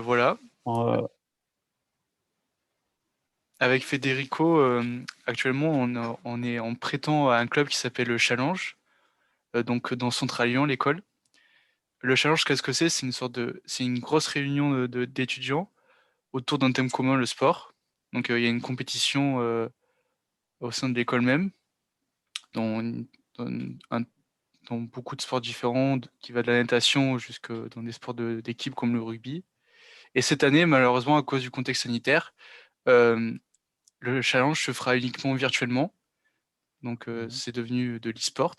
Voilà. Euh, Avec Federico, actuellement, on prétend à un club qui s'appelle le Challenge, donc dans Central Lyon, l'école. Le Challenge, qu'est-ce que c'est? C'est une grosse réunion d'étudiants autour d'un thème commun, le sport. Donc, il y a une compétition au sein de l'école même, dans, une- dans, une- un- dans beaucoup de sports différents, qui va de la natation jusque dans des sports d'équipe comme le rugby. Et cette année, malheureusement, à cause du contexte sanitaire, euh, le challenge se fera uniquement virtuellement. Donc, mhm. c'est devenu de l'e-sport.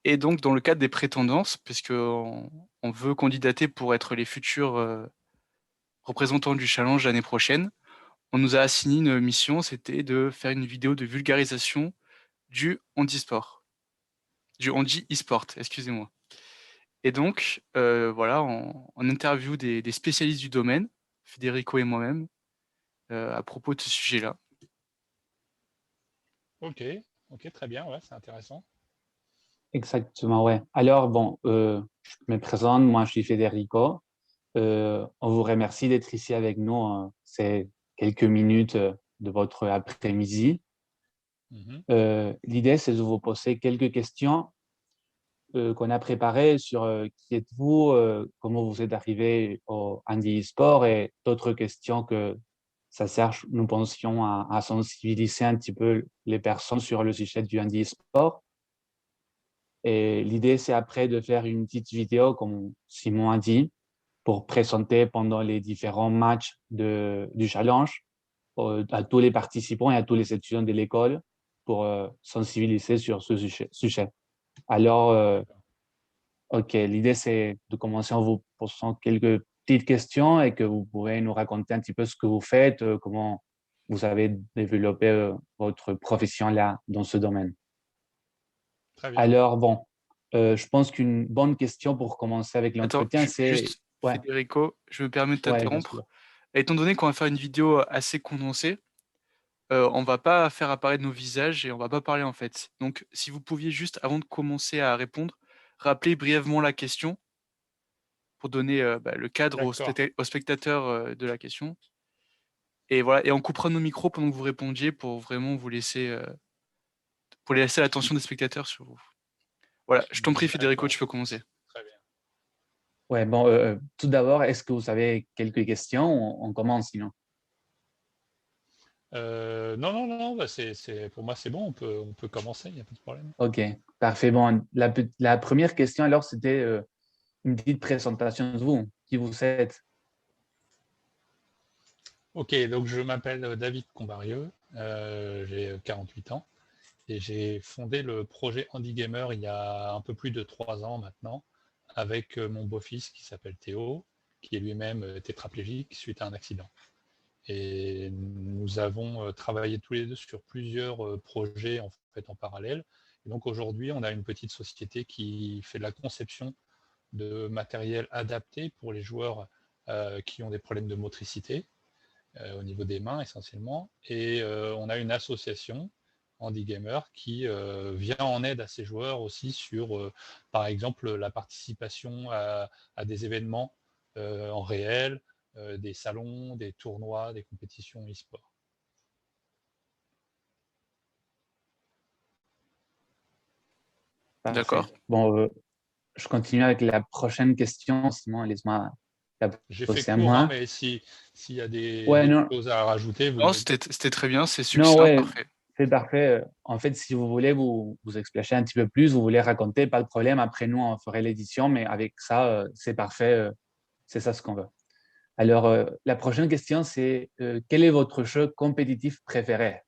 Et donc, dans le cadre des prétendances, puisque on veut candidater pour être les futurs représentants du challenge l'année prochaine, on nous a assigné une mission, c'était de faire une vidéo de vulgarisation du handisport, du handi e-sport, excusez-moi. Et donc, voilà, en interview des spécialistes du domaine, Federico et moi-même, à propos de ce sujet-là. Ok, ok, très bien, ouais, c'est intéressant. Exactement, ouais. Alors, bon, je me présente, moi je suis Federico. On vous remercie d'être ici avec nous, ces quelques minutes de votre après-midi. Mhm. L'idée, c'est de vous poser quelques questions qu'on a préparées sur qui êtes-vous, comment vous êtes arrivé au handisport et d'autres questions que ça cherche, nous pensions, à sensibiliser un petit peu les personnes sur le sujet du handisport. Et l'idée, c'est après de faire une petite vidéo, comme Simon a dit, pour présenter pendant les différents matchs du challenge à tous les participants et à tous les étudiants de l'école pour sensibiliser sur ce sujet. Alors, D'accord. OK, l'idée, c'est de commencer en vous posant quelques petites questions et que vous pouvez nous raconter un petit peu ce que vous faites, comment vous avez développé votre profession là, dans ce domaine. Très bien. Alors, bon, je pense qu'une bonne question pour commencer avec Attends, l'entretien, c'est... juste, Ouais, Federico, je me permets de ouais, bien sûr. t'interrompre. Étant donné qu'on va faire une vidéo assez condensée, on va pas faire apparaître nos visages et on va pas parler en fait. Donc, si vous pouviez juste, avant de commencer à répondre, rappeler brièvement la question pour donner le cadre D'accord. aux spectateurs de la question. Et voilà, et on coupera nos micros pendant que vous répondiez pour vraiment pour laisser l'attention des spectateurs sur vous. Voilà, je t'en prie, Federico, tu D'accord. peux commencer. Très bien. Ouais, bon, tout d'abord, est-ce que vous avez quelques questions? On commence sinon. Non, non, non, non, bah pour moi c'est bon, on peut commencer, il n'y a pas de problème. OK, parfait. Bon, la première question, alors, c'était une petite présentation de vous, qui vous êtes. Ok, donc je m'appelle David Combarieux, j'ai 48 ans et j'ai fondé le projet Handy Gamer il y a un peu plus de 3 ans maintenant avec mon beau-fils qui s'appelle Théo, qui est lui-même tétraplégique suite à un accident. Et nous avons travaillé tous les deux sur plusieurs projets en fait en parallèle. Et donc aujourd'hui, on a une petite société qui fait de la conception de matériel adapté pour les joueurs qui ont des problèmes de motricité au niveau des mains essentiellement. Et on a une association Handy Gamer qui vient en aide à ces joueurs aussi sur, par exemple, la participation à des événements en réel, des salons, des tournois, des compétitions e-sport. Parfait. D'accord. Bon, je continue avec la prochaine question, sinon laisse-moi la J'ai fait poser à court, hein, moi. mais s'il y a Ouais, des non, choses à rajouter, vous Non, me le dites. c'était très bien, c'est non, succinct, ouais, parfait. c'est parfait. En fait, si vous voulez vous expliquer un petit peu plus, vous voulez raconter, pas de problème. Après, nous, on ferait l'édition, mais avec ça, c'est parfait. C'est ça ce qu'on veut. Alors, la prochaine question, c'est quel est votre jeu compétitif préféré?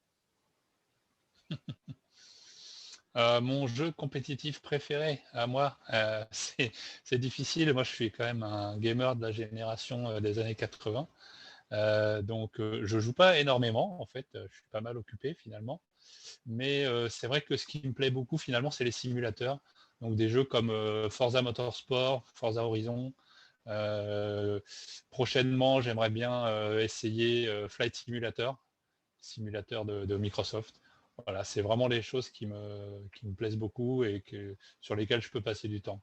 Mon jeu compétitif préféré à moi, c'est difficile. Moi, je suis quand même un gamer de la génération des années 80. Donc, je joue pas énormément, en fait. Je suis pas mal occupé finalement. Mais c'est vrai que ce qui me plaît beaucoup finalement, c'est les simulateurs. Donc, des jeux comme Forza Motorsport, Forza Horizon. Euh, Prochainement, j'aimerais bien essayer Flight Simulator, simulateur de Microsoft. Voilà, c'est vraiment les choses qui me plaisent beaucoup et sur lesquelles je peux passer du temps.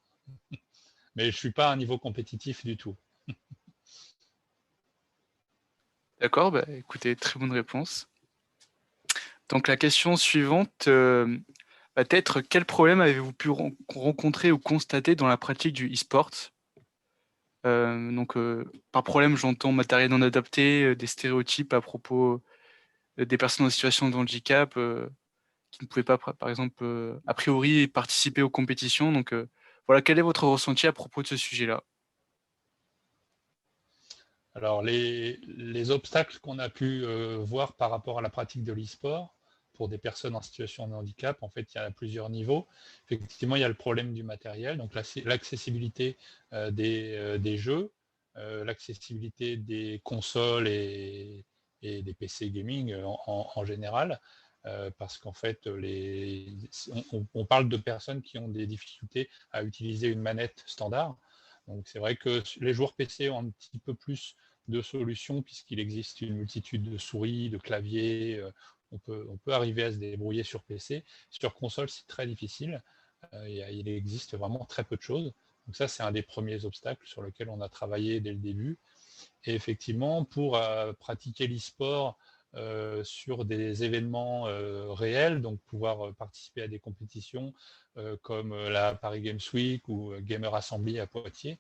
Mais je ne suis pas à un niveau compétitif du tout. D'accord, bah, écoutez, très bonne réponse. Donc la question suivante, va être quel problème avez-vous pu rencontrer ou constater dans la pratique du e-sport? Donc par problème, j'entends matériel non adapté, des stéréotypes à propos des personnes en situation de handicap qui ne pouvaient pas, par exemple, a priori, participer aux compétitions. Donc voilà, quel est votre ressenti à propos de ce sujet-là? Alors, les obstacles qu'on a pu voir par rapport à la pratique de l'e-sport pour des personnes en situation de handicap, en fait, il y a plusieurs niveaux. Effectivement, il y a le problème du matériel, donc l'accessibilité des jeux, l'accessibilité des consoles et des PC gaming en général, parce qu'en fait, on parle de personnes qui ont des difficultés à utiliser une manette standard. Donc c'est vrai que les joueurs PC ont un petit peu plus de solutions puisqu'il existe une multitude de souris, de claviers. On peut arriver à se débrouiller sur PC. Sur console, c'est très difficile. Il existe vraiment très peu de choses. Donc ça, c'est un des premiers obstacles sur lesquels on a travaillé dès le début. Et effectivement, pour pratiquer l'e-sport sur des événements réels, donc pouvoir participer à des compétitions comme la Paris Games Week ou Gamer Assembly à Poitiers,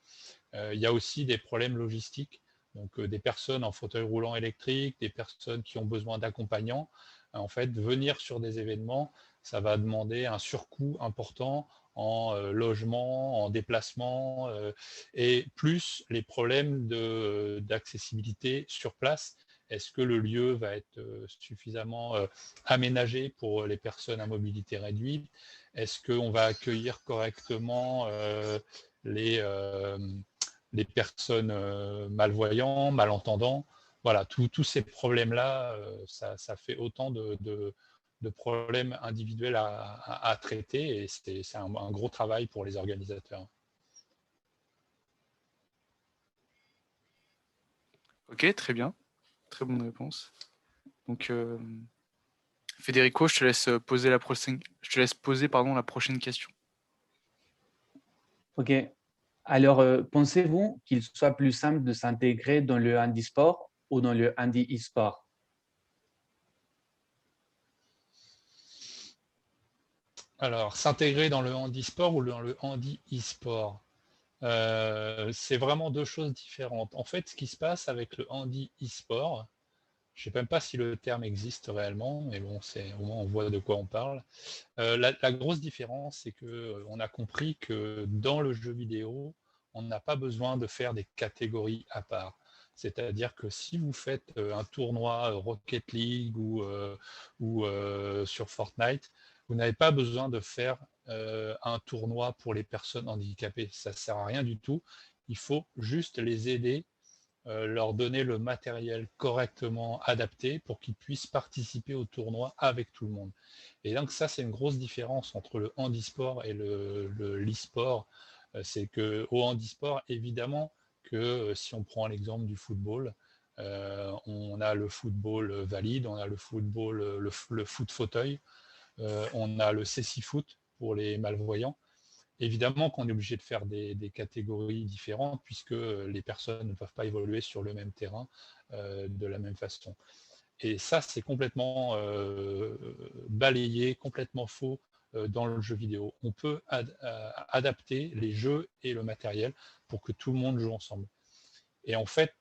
il y a aussi des problèmes logistiques, donc des personnes en fauteuil roulant électrique, des personnes qui ont besoin d'accompagnants. En fait, venir sur des événements, ça va demander un surcoût important en logement, en déplacement, et plus les problèmes d'accessibilité sur place. Est-ce que le lieu va être suffisamment aménagé pour les personnes à mobilité réduite? Est-ce qu'on va accueillir correctement les, les personnes malvoyants, malentendants? Voilà, tous ces problèmes-là, ça fait autant de problèmes individuels à traiter et c'est un gros travail pour les organisateurs. Ok, très bien. Très bonne réponse. Donc, Federico, je te laisse poser la prochaine question. Ok. Alors, pensez-vous qu'il soit plus simple de s'intégrer dans le handisport ou dans le handi e-sport? Alors, s'intégrer dans le handisport ou dans le handi e-sport, c'est vraiment deux choses différentes. En fait, ce qui se passe avec le handi e-sport, je ne sais même pas si le terme existe réellement, mais bon, au moins on voit de quoi on parle. La grosse différence, c'est qu'on a compris que dans le jeu vidéo, on n'a pas besoin de faire des catégories à part. C'est-à-dire que si vous faites un tournoi Rocket League ou sur Fortnite, vous n'avez pas besoin de faire un tournoi pour les personnes handicapées. Ça ne sert à rien du tout. Il faut juste les aider, leur donner le matériel correctement adapté pour qu'ils puissent participer au tournoi avec tout le monde. Et donc ça, c'est une grosse différence entre le handisport et l'e-sport. C'est qu'au handisport, évidemment, que si on prend l'exemple du football, on a le football valide, on a le football, le foot fauteuil, on a le cécifoot pour les malvoyants. Évidemment qu'on est obligé de faire des catégories différentes puisque les personnes ne peuvent pas évoluer sur le même terrain de la même façon. Et ça, c'est complètement balayé, complètement faux dans le jeu vidéo. On peut adapter les jeux et le matériel pour que tout le monde joue ensemble. Et en fait,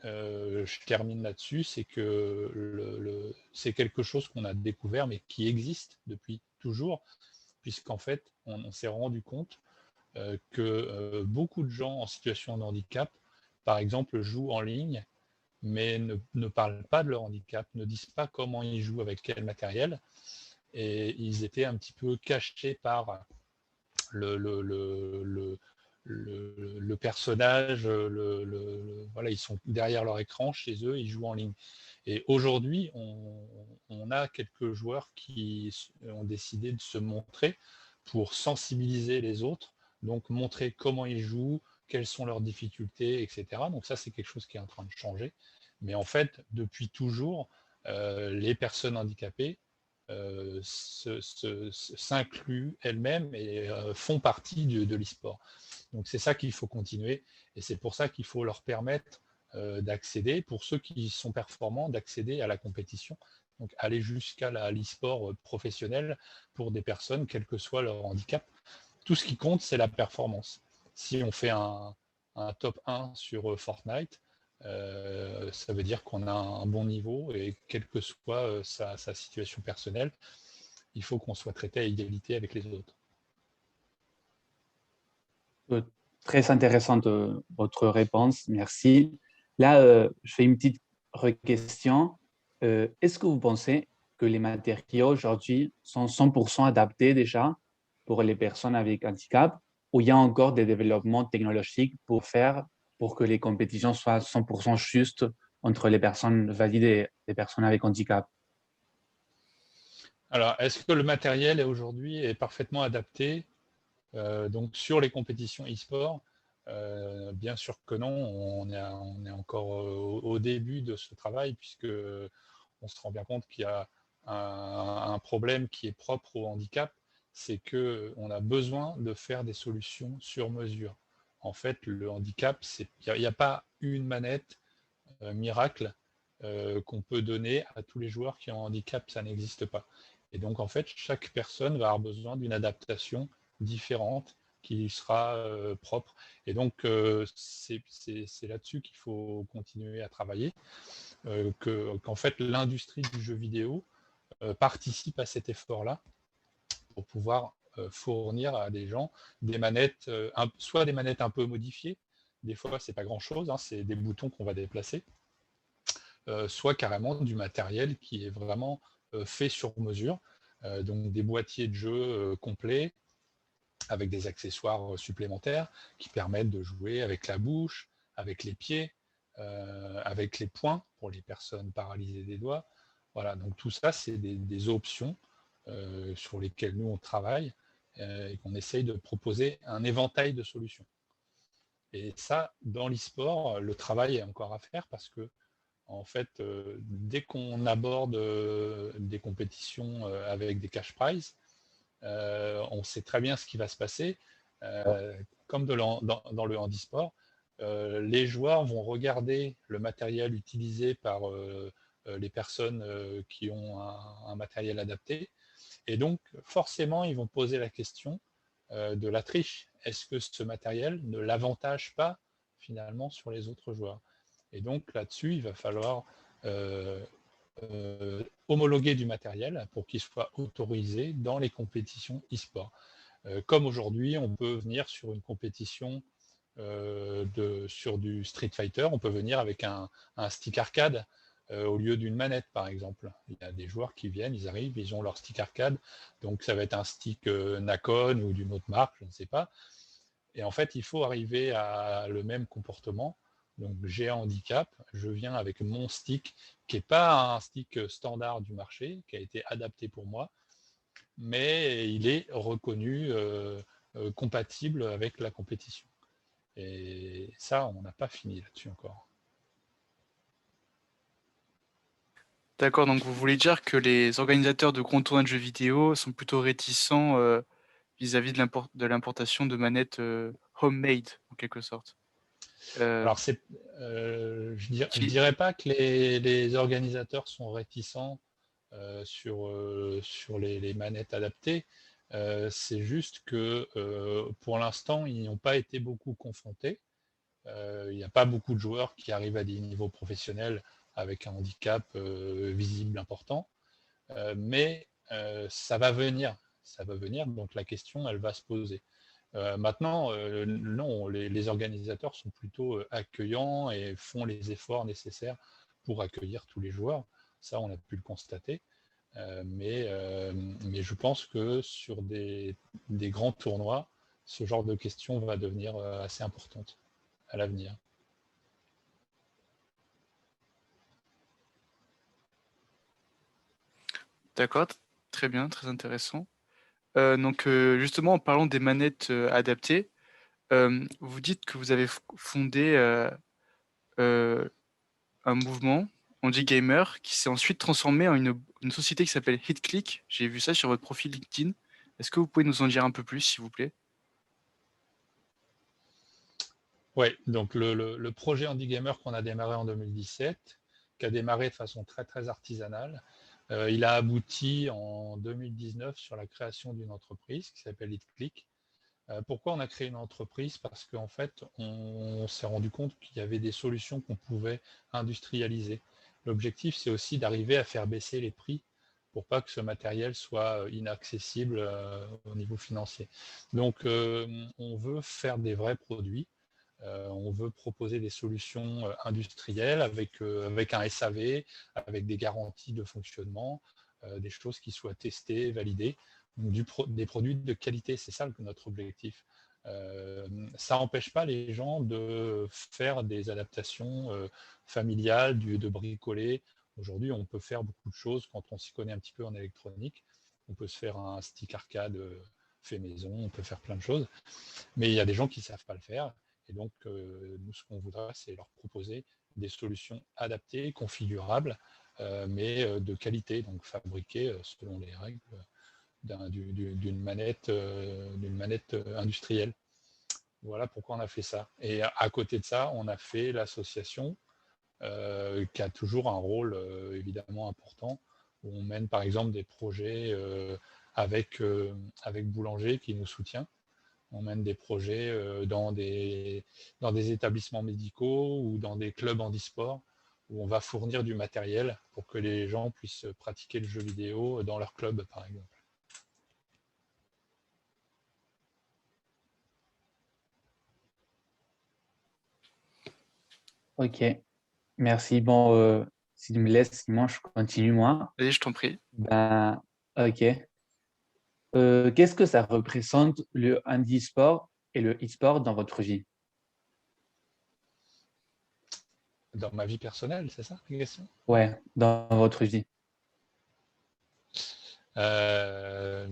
je termine là-dessus, c'est que c'est quelque chose qu'on a découvert, mais qui existe depuis toujours, puisqu'en fait, on s'est rendu compte que beaucoup de gens en situation de handicap, par exemple, jouent en ligne, mais ne parlent pas de leur handicap, ne disent pas comment ils jouent, avec quel matériel, et ils étaient un petit peu cachés par le personnage, voilà, ils sont derrière leur écran, chez eux, ils jouent en ligne. Et aujourd'hui, on a quelques joueurs qui ont décidé de se montrer pour sensibiliser les autres, donc montrer comment ils jouent, quelles sont leurs difficultés, etc. Donc ça, c'est quelque chose qui est en train de changer. Mais en fait, depuis toujours, les personnes handicapées s'incluent elles-mêmes et font partie de l'e-sport. Donc c'est ça qu'il faut continuer et c'est pour ça qu'il faut leur permettre d'accéder, pour ceux qui sont performants, d'accéder à la compétition, donc aller jusqu'à l'e-sport professionnel pour des personnes, quel que soit leur handicap. Tout ce qui compte, c'est la performance. Si on fait un top 1 sur Fortnite, ça veut dire qu'on a un bon niveau et quelle que soit sa situation personnelle, il faut qu'on soit traité à égalité avec les autres. Très intéressante votre réponse, merci. Là, je fais une petite question. Est-ce que vous pensez que les matériaux aujourd'hui sont 100% adaptés déjà pour les personnes avec handicap, ou il y a encore des développements technologiques pour que les compétitions soient 100% justes entre les personnes valides et les personnes avec handicap? Alors, est-ce que le matériel aujourd'hui est parfaitement adapté donc sur les compétitions e-sport? Bien sûr que non, on est encore au début de ce travail, puisque on se rend bien compte qu'il y a un problème qui est propre au handicap, c'est qu'on a besoin de faire des solutions sur mesure. En fait, le handicap, il n'y a pas une manette miracle qu'on peut donner à tous les joueurs qui ont un handicap, ça n'existe pas. Et donc, en fait, chaque personne va avoir besoin d'une adaptation différente qui lui sera propre. Et donc, c'est là-dessus qu'il faut continuer à travailler, qu'en fait, l'industrie du jeu vidéo participe à cet effort-là pour pouvoir fournir à des gens des manettes, soit des manettes un peu modifiées, des fois, c'est pas grand-chose, hein, c'est des boutons qu'on va déplacer, soit carrément du matériel qui est vraiment fait sur mesure, donc des boîtiers de jeu complets avec des accessoires supplémentaires qui permettent de jouer avec la bouche, avec les pieds, avec les poings pour les personnes paralysées des doigts. Voilà, donc tout ça, c'est des options sur lesquelles nous, on travaille et qu'on essaye de proposer un éventail de solutions. Et ça, dans l'e-sport, le travail est encore à faire parce que en fait, dès qu'on aborde des compétitions avec des cash prizes, on sait très bien ce qui va se passer. Comme dans le handisport, les joueurs vont regarder le matériel utilisé par les personnes qui ont un matériel adapté. Et donc, forcément, ils vont poser la question de la triche. Est-ce que ce matériel ne l'avantage pas finalement sur les autres joueurs? Et donc là-dessus, il va falloir homologuer du matériel pour qu'il soit autorisé dans les compétitions e-sport. Comme aujourd'hui, on peut venir sur une compétition sur du Street Fighter, on peut venir avec un stick arcade au lieu d'une manette, par exemple. Il y a des joueurs qui viennent, ils arrivent, ils ont leur stick arcade, donc ça va être un stick Nakon ou d'une autre marque, je ne sais pas. Et en fait, il faut arriver à le même comportement. Donc, j'ai un handicap, je viens avec mon stick, qui n'est pas un stick standard du marché, qui a été adapté pour moi, mais il est reconnu compatible avec la compétition. Et ça, on n'a pas fini là-dessus encore. D'accord, donc vous voulez dire que les organisateurs de grands tournois de jeux vidéo sont plutôt réticents vis-à-vis de l'importation de manettes homemade, en quelque sorte. Alors, je ne Qui... dirais pas que les organisateurs sont réticents sur les manettes adaptées. C'est juste que pour l'instant, ils n'ont pas été beaucoup confrontés. Il n'y a pas beaucoup de joueurs qui arrivent à des niveaux professionnels avec un handicap visible important. Mais ça va venir. Ça va venir, donc la question, elle va se poser. Maintenant, non, les organisateurs sont plutôt accueillants et font les efforts nécessaires pour accueillir tous les joueurs. Ça, on a pu le constater. Mais je pense que sur des grands tournois, ce genre de questions va devenir assez importante à l'avenir. D'accord, très bien, très intéressant. Donc justement, en parlant des manettes adaptées, vous dites que vous avez fondé euh, un mouvement, Andy Gamer, qui s'est ensuite transformé en une société qui s'appelle HitClick. J'ai vu ça sur votre profil LinkedIn. Est-ce que vous pouvez nous en dire un peu plus, s'il vous plaît? Ouais, donc le projet Handy Gamer qu'on a démarré en 2017, qui a démarré de façon très très artisanale, il a abouti en 2019 sur la création d'une entreprise qui s'appelle HitClick. Pourquoi on a créé une entreprise? Parce qu'en fait, on s'est rendu compte qu'il y avait des solutions qu'on pouvait industrialiser. L'objectif, c'est aussi d'arriver à faire baisser les prix pour pas que ce matériel soit inaccessible au niveau financier. Donc, on veut faire des vrais produits. On veut proposer des solutions industrielles avec un SAV, avec des garanties de fonctionnement, des choses qui soient testées, validées, donc des produits de qualité, c'est ça notre objectif. Ça n'empêche pas les gens de faire des adaptations familiales, de bricoler. Aujourd'hui, on peut faire beaucoup de choses quand on s'y connaît un petit peu en électronique. On peut se faire un stick arcade fait maison, on peut faire plein de choses. Mais il y a des gens qui ne savent pas le faire. Et donc, nous, ce qu'on voudrait, c'est leur proposer des solutions adaptées, configurables, mais de qualité, donc fabriquées selon les règles d'une manette, industrielle. Voilà pourquoi on a fait ça. Et à côté de ça, on a fait l'association qui a toujours un rôle évidemment important, où on mène par exemple des projets avec Boulanger qui nous soutient. On mène des projets dans des établissements médicaux ou dans des clubs handisport où on va fournir du matériel pour que les gens puissent pratiquer le jeu vidéo dans leur club, par exemple. Ok, merci. Bon, si tu me laisses, moi, je continue, moi. Vas-y, je t'en prie. Ben, ok. Qu'est-ce que ça représente le handisport et le e-sport dans votre vie? Dans ma vie personnelle, c'est ça la question? Ouais, dans votre vie. Euh,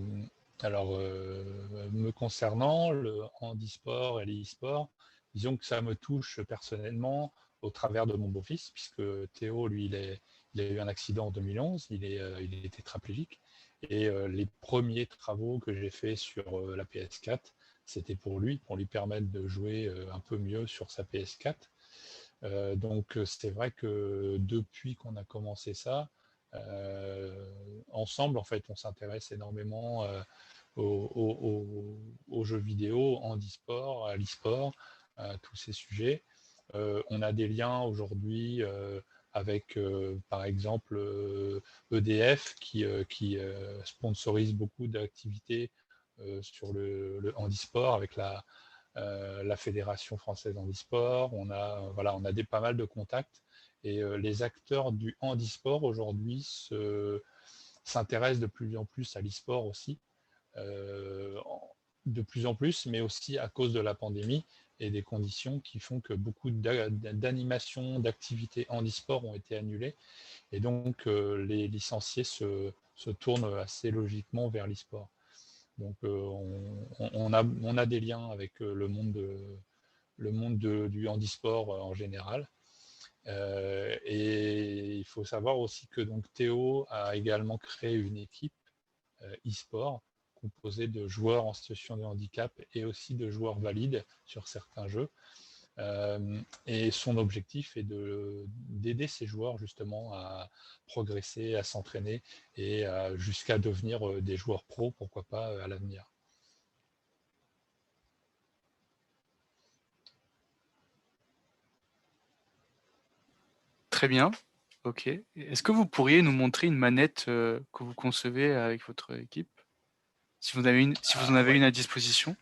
alors, me concernant, le handisport et l'e-sport, disons que ça me touche personnellement au travers de mon beau-fils, puisque Théo, lui, il a eu un accident en 2011, il est tétraplégique, et les premiers travaux que j'ai faits sur la PS4, c'était pour lui permettre de jouer un peu mieux sur sa PS4. Donc c'est vrai que depuis qu'on a commencé ça, ensemble, en fait, on s'intéresse énormément aux jeux vidéo, handisport, à l'e-sport, à tous ces sujets. On a des liens aujourd'hui avec, par exemple, EDF qui sponsorise beaucoup d'activités sur le handisport avec la Fédération française handisport. On a pas mal de contacts. Et les acteurs du handisport aujourd'hui s'intéressent de plus en plus à l'e-sport aussi, euh, de plus en plus, mais aussi à cause de la pandémie et des conditions qui font que beaucoup d'animations, d'activités handisport ont été annulées. Et donc, les licenciés se tournent assez logiquement vers l'e-sport. Donc, on a des liens avec le monde du handisport en général. Et il faut savoir aussi que donc, Théo a également créé une équipe e-sport composée de joueurs en situation de handicap et aussi de joueurs valides sur certains jeux. Et son objectif est d'aider ces joueurs justement à progresser, à s'entraîner et jusqu'à devenir des joueurs pros, pourquoi pas à l'avenir. Très bien. Ok. Est-ce que vous pourriez nous montrer une manette que vous concevez avec votre équipe? Si vous si vous en avez Ouais, une à disposition,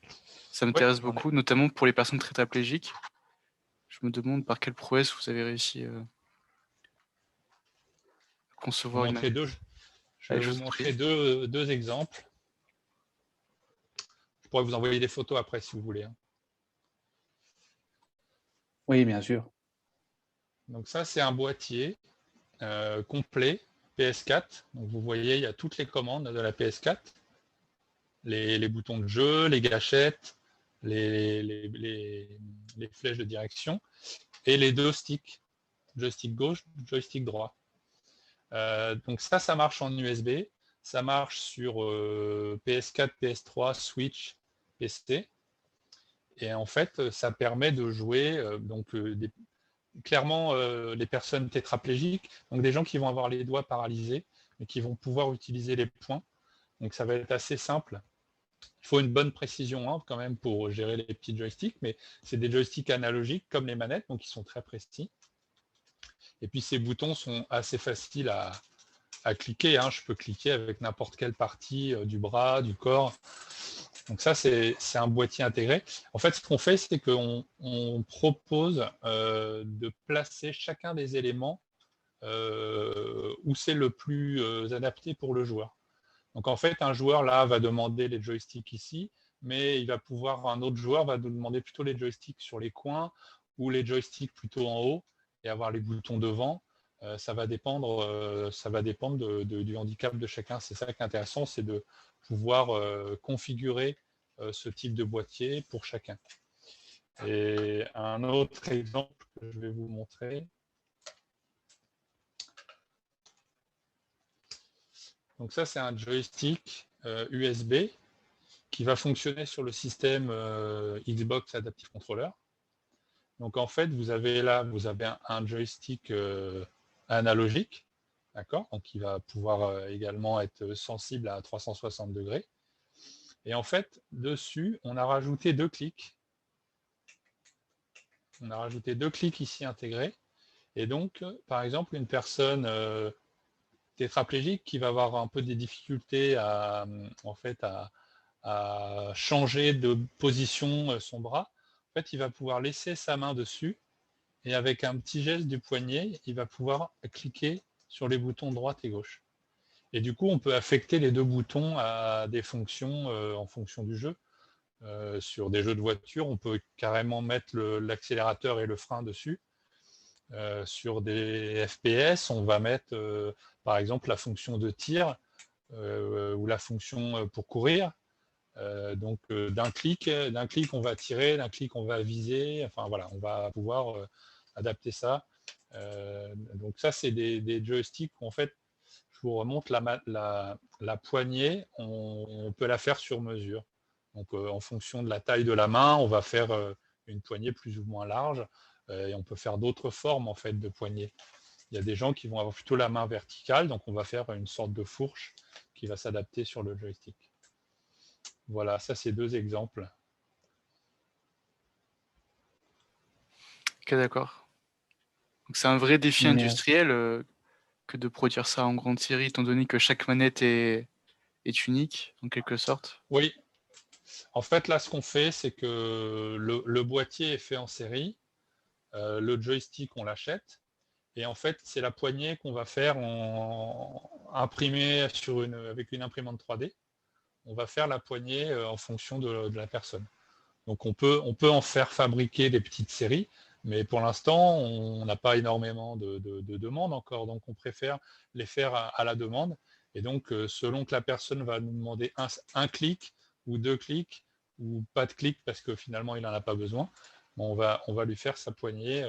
ça ouais, m'intéresse j'en ai. beaucoup, notamment pour les personnes tétraplégiques. Je me demande par quelle prouesse vous avez réussi à Vous concevoir une montrer manette. deux, je vais Allez, je vous vous en prie. montrer deux exemples. Je pourrais vous envoyer des photos après si vous voulez, hein. Oui, bien sûr. Donc ça, c'est un boîtier complet PS4. Donc vous voyez, il y a toutes les commandes de la PS4, les boutons de jeu, les gâchettes, les flèches de direction et les deux sticks, joystick gauche, joystick droit. Donc ça marche en USB, ça marche sur PS4, PS3, Switch, PC. Et en fait, ça permet de jouer clairement les personnes tétraplégiques, donc des gens qui vont avoir les doigts paralysés, mais qui vont pouvoir utiliser les poings. Donc ça va être assez simple. Il faut une bonne précision quand même pour gérer les petits joysticks, mais c'est des joysticks analogiques comme les manettes, donc ils sont très précis. Et puis ces boutons sont assez faciles à cliquer. Je peux cliquer avec n'importe quelle partie du bras, du corps. Donc ça, c'est un boîtier intégré. En fait, ce qu'on fait, c'est qu'on propose de placer chacun des éléments où c'est le plus adapté pour le joueur. Donc en fait, un joueur là va demander les joysticks ici, mais un autre joueur va nous demander plutôt les joysticks sur les coins ou les joysticks plutôt en haut et avoir les boutons devant. Ça va dépendre du handicap de chacun. C'est ça qui est intéressant, c'est de pouvoir configurer ce type de boîtier pour chacun. Et un autre exemple que je vais vous montrer. Donc ça, c'est un joystick USB qui va fonctionner sur le système Xbox Adaptive Controller. Donc en fait, vous avez un joystick analogique, d'accord, donc il va pouvoir également être sensible à 360 degrés. Et en fait, dessus, on a rajouté 2 clics. On a rajouté 2 clics ici intégrés. Et donc, par exemple, une personne tétraplégique qui va avoir un peu des difficultés à changer de position son bras, en fait, il va pouvoir laisser sa main dessus et avec un petit geste du poignet, il va pouvoir cliquer sur les boutons droite et gauche. Et du coup, on peut affecter les 2 boutons à des fonctions en fonction du jeu. Sur des jeux de voiture, on peut carrément mettre l'accélérateur et le frein dessus. Sur des FPS, on va mettre par exemple la fonction de tir ou la fonction pour courir. Donc d'un clic, on va tirer, d'un clic, on va viser. Enfin voilà, on va pouvoir adapter ça. Donc ça, c'est des joysticks où en fait, je vous remonte la poignée, on peut la faire sur mesure. Donc en fonction de la taille de la main, on va faire une poignée plus ou moins large. Et on peut faire d'autres formes en fait de poignées. Il y a des gens qui vont avoir plutôt la main verticale, donc on va faire une sorte de fourche qui va s'adapter sur le joystick. Voilà, ça c'est 2 exemples. Ok, d'accord. Donc c'est un vrai défi Mais, industriel que de produire ça en grande série, étant donné que chaque manette est unique, en quelque sorte. Oui, en fait là ce qu'on fait, c'est que le boîtier est fait en série, le joystick on l'achète, et en fait c'est la poignée qu'on va faire imprimée avec une imprimante 3D. On va faire la poignée en fonction de la personne. Donc on peut en faire fabriquer des petites séries, mais pour l'instant, on n'a pas énormément de demandes encore, donc on préfère les faire à la demande. Et donc, selon que la personne va nous demander un clic ou 2 clics, ou pas de clic parce que finalement, il n'en a pas besoin, on va lui faire sa poignée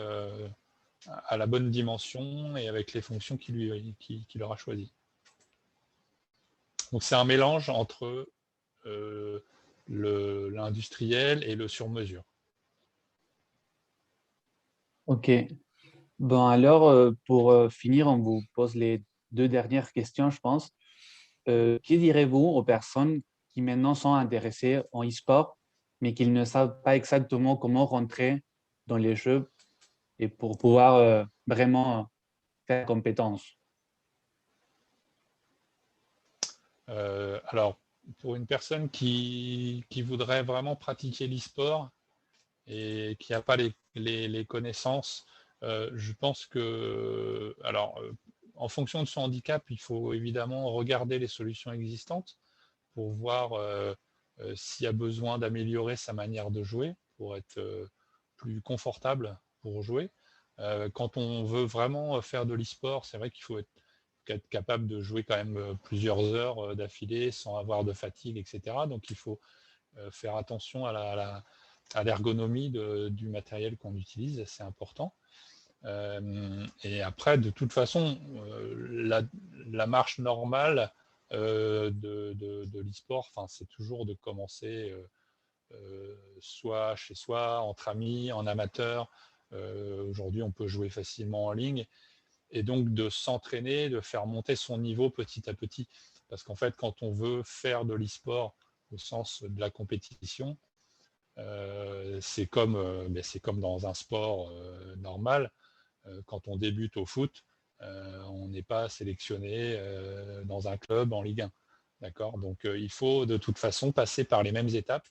à la bonne dimension et avec les fonctions qu'il aura choisies. Donc c'est un mélange entre l'industriel et le sur-mesure. ok. Bon, alors, pour finir, on vous pose les 2 dernières questions, je pense. Que direz-vous aux personnes qui maintenant sont intéressées en e-sport, mais qui ne savent pas exactement comment rentrer dans les jeux et pour pouvoir vraiment faire compétence? Alors, pour une personne qui voudrait vraiment pratiquer l'e-sport et qui n'a pas les connaissances, je pense que, alors, en fonction de son handicap, il faut évidemment regarder les solutions existantes pour voir s'il y a besoin d'améliorer sa manière de jouer pour être plus confortable pour jouer. Quand on veut vraiment faire de l'e-sport, c'est vrai qu'il faut être capable de jouer quand même plusieurs heures d'affilée sans avoir de fatigue, etc. Donc il faut faire attention à l'ergonomie du matériel qu'on utilise, c'est important. Et après, de toute façon, la marche normale de l'e-sport, c'est toujours de commencer soit chez soi, entre amis, en amateur. Aujourd'hui, on peut jouer facilement en ligne. Et donc, de s'entraîner, de faire monter son niveau petit à petit. Parce qu'en fait, quand on veut faire de l'e-sport au sens de la compétition, c'est comme dans un sport normal. Quand on débute au foot, on n'est pas sélectionné dans un club en Ligue 1. D'accord ? Donc, il faut de toute façon passer par les mêmes étapes,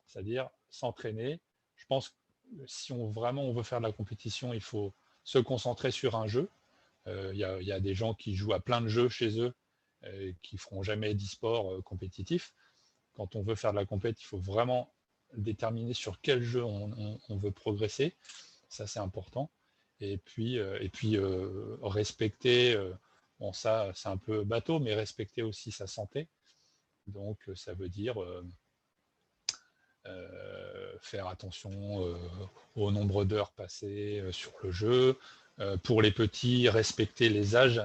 c'est-à-dire s'entraîner. Je pense que si vraiment on veut faire de la compétition, il faut se concentrer sur un jeu. Il y a des gens qui jouent à plein de jeux chez eux qui ne feront jamais d'e-sport compétitif. Quand on veut faire de la compète, il faut vraiment déterminer sur quel jeu on veut progresser. Ça, c'est important. Et puis respecter, bon ça c'est un peu bateau, mais respecter aussi sa santé. Donc ça veut dire faire attention au nombre d'heures passées sur le jeu. Pour les petits, respecter les âges,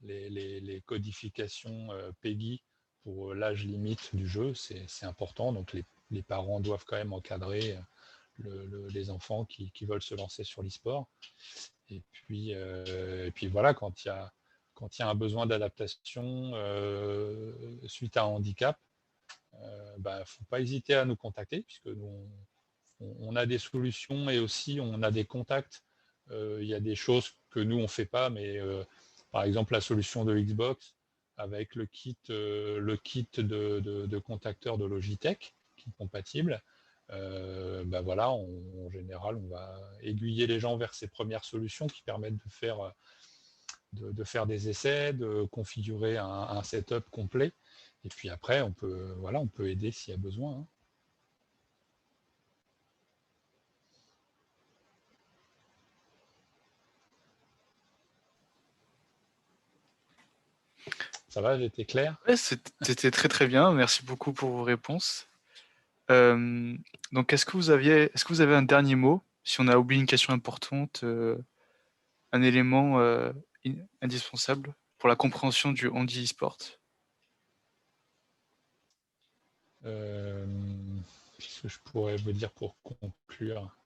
les codifications PEGI pour l'âge limite du jeu, c'est important. Donc les parents doivent quand même encadrer les enfants qui veulent se lancer sur l'e-sport. Et puis voilà, quand il y a un besoin d'adaptation suite à un handicap, faut pas hésiter à nous contacter, puisque nous, on a des solutions et aussi on a des contacts. Il y a des choses que nous, on ne fait pas, mais par exemple, la solution de Xbox avec le kit de contacteurs de Logitech qui est compatible. Voilà, en général, on va aiguiller les gens vers ces premières solutions qui permettent de faire des essais, de configurer un setup complet. Et puis après, on peut aider s'il y a besoin. Hein. Ça va, j'étais clair? Ouais, c'était très très bien. Merci beaucoup pour vos réponses. Donc, est-ce que vous avez un dernier mot? Si on a oublié une question importante, un élément indispensable pour la compréhension du handi e-sport. Qu'est-ce que je pourrais vous dire pour conclure?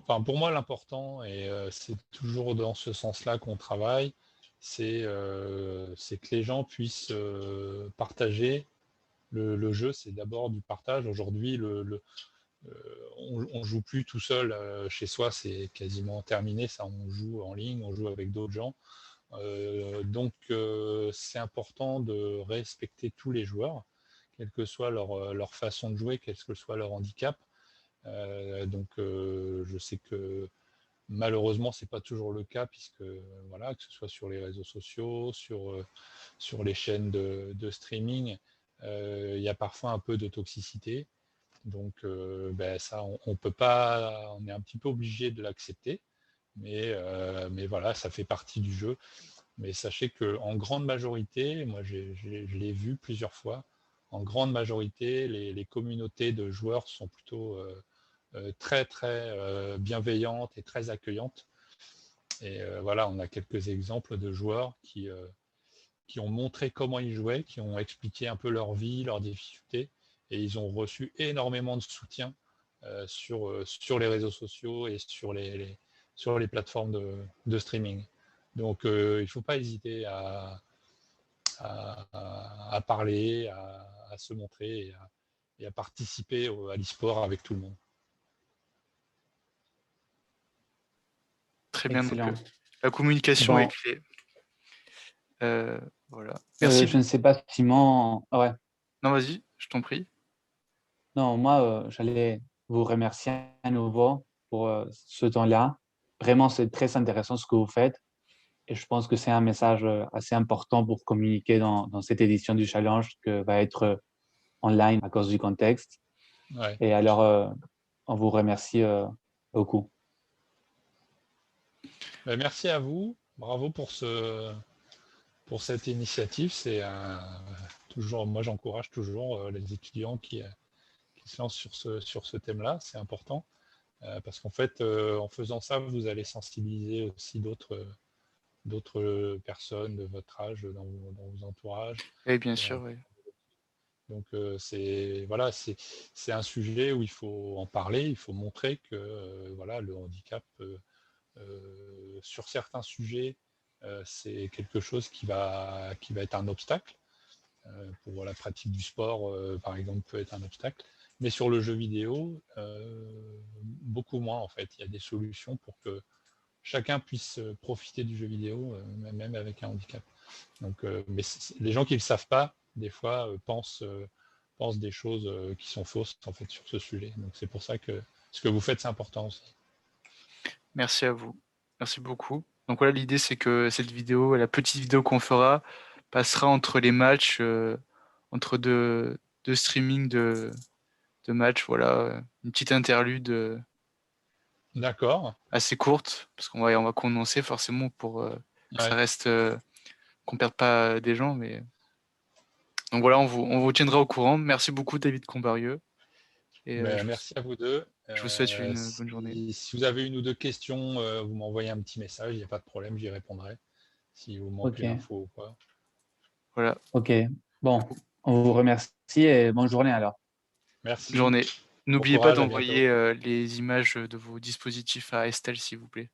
Pour moi, l'important, et c'est toujours dans ce sens-là qu'on travaille, c'est que les gens puissent partager. Le jeu, c'est d'abord du partage. Aujourd'hui, on ne joue plus tout seul chez soi, c'est quasiment terminé. Ça, on joue en ligne, on joue avec d'autres gens. Donc, c'est important de respecter tous les joueurs, quelle que soit leur façon de jouer, quel que soit leur handicap. Je sais que malheureusement, ce n'est pas toujours le cas, puisque voilà, que ce soit sur les réseaux sociaux, sur les chaînes de streaming, il y a parfois un peu de toxicité. Donc ça, on peut pas, on est un petit peu obligé de l'accepter, mais voilà, ça fait partie du jeu. Mais sachez qu'en grande majorité, moi je l'ai vu plusieurs fois, en grande majorité, les communautés de joueurs sont plutôt très très bienveillantes et très accueillantes. Et voilà, on a quelques exemples de joueurs qui ont montré comment ils jouaient, qui ont expliqué un peu leur vie, leurs difficultés, et ils ont reçu énormément de soutien sur les réseaux sociaux et sur les plateformes de streaming. Donc il ne faut pas hésiter à parler, à se montrer et à participer à l'e-sport avec tout le monde. Très bien. Donc, Excellent. la communication est clé. Voilà. Merci. Je ne sais pas, Simon. Ouais. Non, vas-y, je t'en prie. Non, moi, j'allais vous remercier à nouveau pour ce temps-là. Vraiment, c'est très intéressant ce que vous faites. Et je pense que c'est un message assez important pour communiquer dans cette édition du challenge que va être online à cause du contexte. Ouais. Et alors, on vous remercie beaucoup. Merci à vous. Bravo pour cette initiative. C'est toujours, moi j'encourage toujours les étudiants qui se lancent sur ce thème-là. C'est important parce qu'en fait, en faisant ça, vous allez sensibiliser aussi d'autres personnes de votre âge dans vos entourages. Oui, bien sûr. Oui. Donc voilà, c'est un sujet où il faut en parler, il faut montrer que voilà, le handicap sur certains sujets, c'est quelque chose qui va être un obstacle. Pour la pratique du sport, par exemple, peut être un obstacle. Mais sur le jeu vidéo, beaucoup moins en fait. Il y a des solutions pour que chacun puisse profiter du jeu vidéo, même avec un handicap. Donc, mais les gens qui ne le savent pas, des fois, pensent des choses qui sont fausses en fait sur ce sujet. Donc c'est pour ça que ce que vous faites, c'est important aussi. Merci à vous. Merci beaucoup. Donc voilà, l'idée c'est que cette vidéo, la petite vidéo qu'on fera, passera entre les matchs, entre deux streaming de matchs. Voilà, une petite interlude D'accord. assez courte, parce on va condenser forcément pour que ça Ouais. reste, qu'on perde pas des gens. Mais donc voilà, on vous tiendra au courant. Merci beaucoup, David Combarieux. Et Ben, merci à vous deux. je vous souhaite une bonne journée. Si vous avez une ou deux questions, vous m'envoyez un petit message, il n'y a pas de problème, j'y répondrai. Si vous manque Ok, une info ou quoi. Voilà, ok. Bon, on vous remercie et bonne journée alors. bonne Merci, journée. bon N'oubliez pas courage, à bientôt. d'envoyer les images de vos dispositifs à Estelle, s'il vous plaît.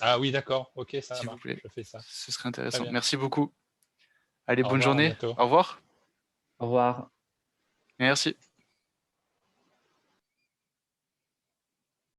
Ah oui, d'accord, ok, ça S'il vous marche, plaît. je fais ça. Ce serait Très intéressant. bien. Merci beaucoup. Allez, Au bonne revoir, à journée. bientôt. Au revoir. Au revoir. Merci.